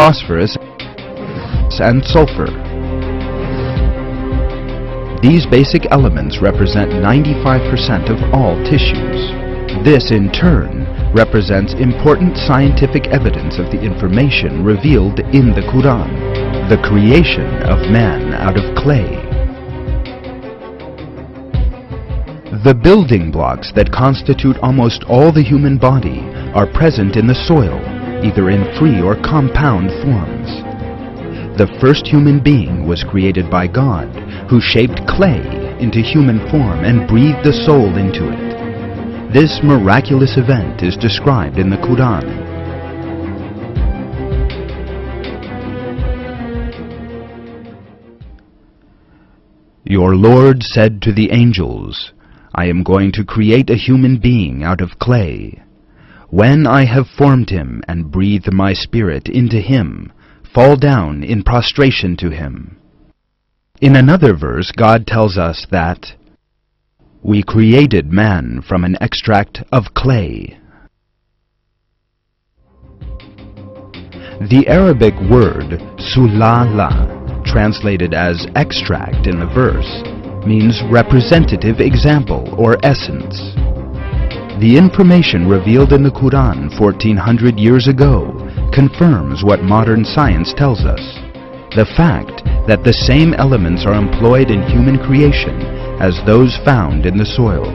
phosphorus, and sulfur. These basic elements represent 95% of all tissues. This, in turn, represents important scientific evidence of the information revealed in the Quran, the creation of man out of clay. The building blocks that constitute almost all the human body are present in the soil, either in free or compound forms. The first human being was created by God, who shaped clay into human form and breathed the soul into it. This miraculous event is described in the Quran. Your Lord said to the angels, I am going to create a human being out of clay. When I have formed him and breathed my spirit into him, fall down in prostration to him. In another verse, God tells us that we created man from an extract of clay. The Arabic word sulala, translated as extract in the verse, means representative example or essence. The information revealed in the Quran 1400 years ago confirms what modern science tells us. The fact that the same elements are employed in human creation as those found in the soil.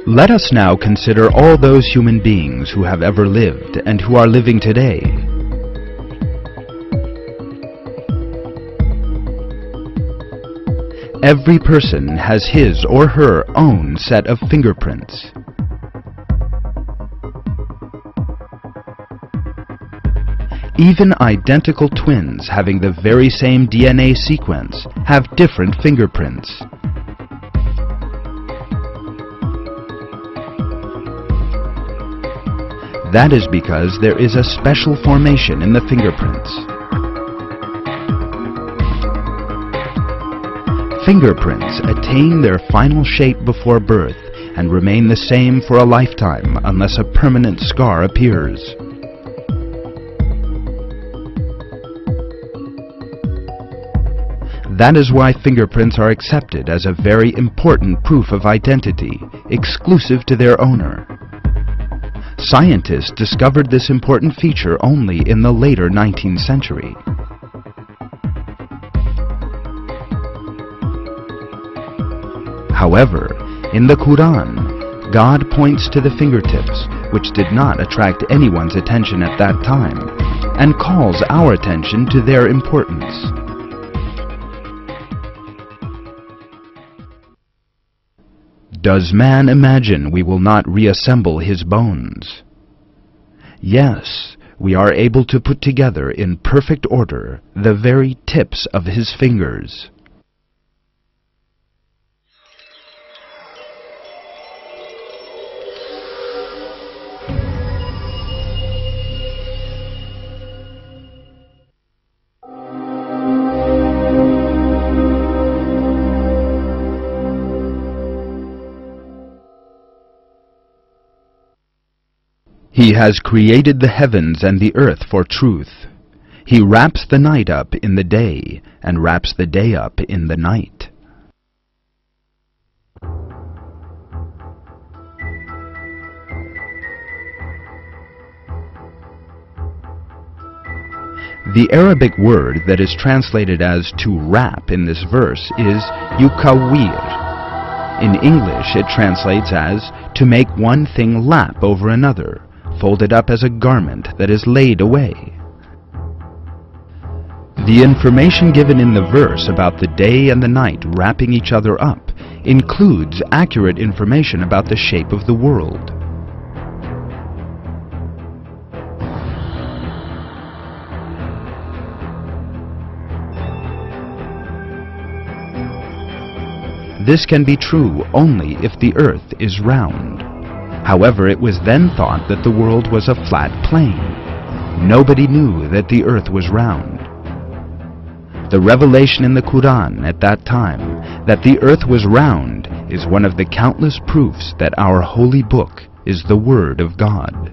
Let us now consider all those human beings who have ever lived and who are living today. Every person has his or her own set of fingerprints. Even identical twins having the very same DNA sequence have different fingerprints. That is because there is a special formation in the fingerprints. Fingerprints attain their final shape before birth and remain the same for a lifetime unless a permanent scar appears. That is why fingerprints are accepted as a very important proof of identity, exclusive to their owner. Scientists discovered this important feature only in the later 19th century. However, in the Quran, God points to the fingertips, which did not attract anyone's attention at that time, and calls our attention to their importance. Does man imagine we will not reassemble his bones? Yes, we are able to put together in perfect order the very tips of his fingers. He has created the heavens and the earth for truth. He wraps the night up in the day and wraps the day up in the night. The Arabic word that is translated as to wrap in this verse is yukawir. In English it translates as to make one thing lap over another, folded up as a garment that is laid away. The information given in the verse about the day and the night wrapping each other up includes accurate information about the shape of the world. This can be true only if the earth is round. However, it was then thought that the world was a flat plane. Nobody knew that the earth was round. The revelation in the Quran at that time that the earth was round is one of the countless proofs that our holy book is the Word of God.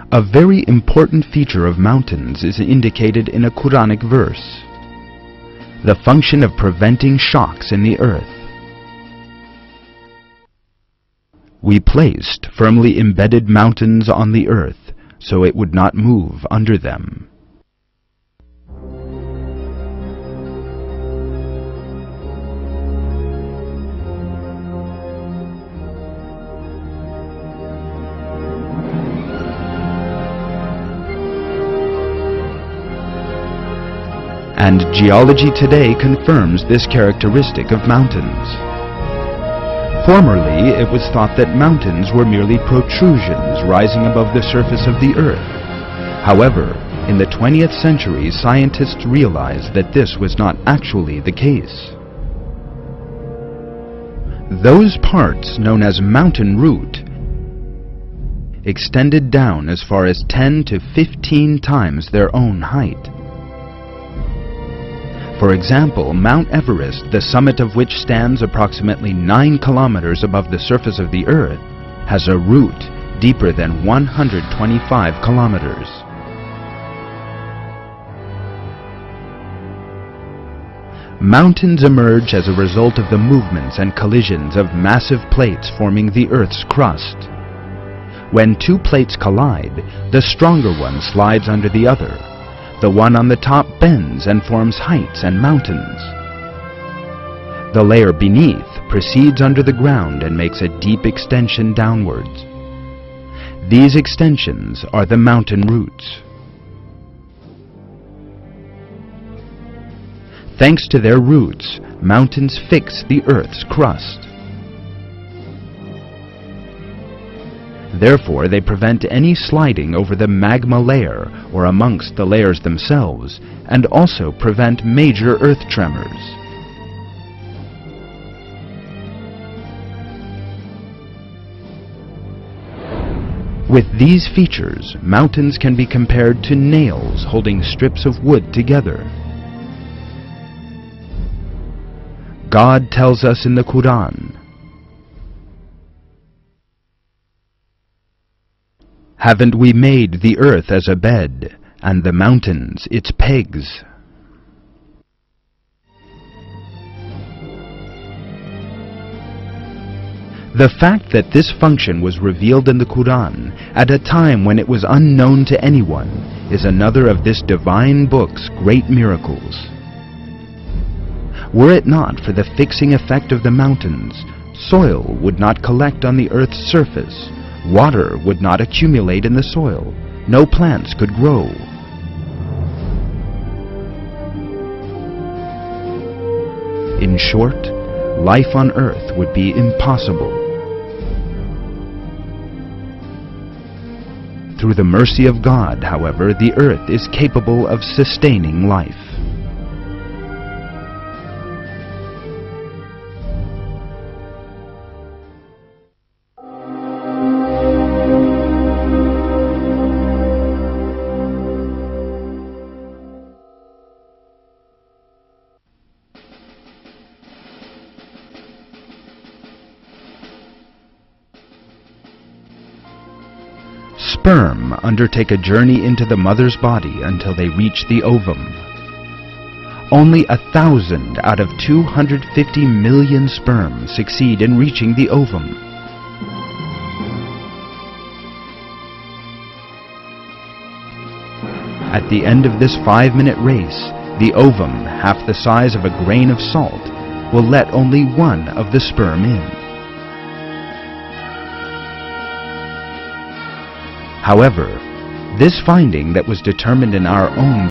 A very important feature of mountains is indicated in a Quranic verse: the function of preventing shocks in the earth. We placed firmly embedded mountains on the earth so it would not move under them. And geology today confirms this characteristic of mountains. Formerly, it was thought that mountains were merely protrusions rising above the surface of the earth. However, in the 20th century, scientists realized that this was not actually the case. Those parts known as mountain root extended down as far as 10 to 15 times their own height. For example, Mount Everest, the summit of which stands approximately 9 kilometers above the surface of the earth, has a root deeper than 125 kilometers. Mountains emerge as a result of the movements and collisions of massive plates forming the Earth's crust. When two plates collide, the stronger one slides under the other. The one on the top bends and forms heights and mountains. The layer beneath proceeds under the ground and makes a deep extension downwards. These extensions are the mountain roots. Thanks to their roots, mountains fix the Earth's crust. Therefore, they prevent any sliding over the magma layer or amongst the layers themselves, and also prevent major earth tremors. With these features, mountains can be compared to nails holding strips of wood together. God tells us in the Quran, "Haven't we made the earth as a bed, and the mountains its pegs?" The fact that this function was revealed in the Quran at a time when it was unknown to anyone is another of this divine book's great miracles. Were it not for the fixing effect of the mountains, soil would not collect on the earth's surface. Water would not accumulate in the soil. No plants could grow. In short, life on earth would be impossible. Through the mercy of God, however, the earth is capable of sustaining life. Sperm undertake a journey into the mother's body until they reach the ovum. Only 1,000 out of 250 million sperm succeed in reaching the ovum. At the end of this 5-minute race, the ovum, half the size of a grain of salt, will let only one of the sperm in. However, This finding that was determined in our own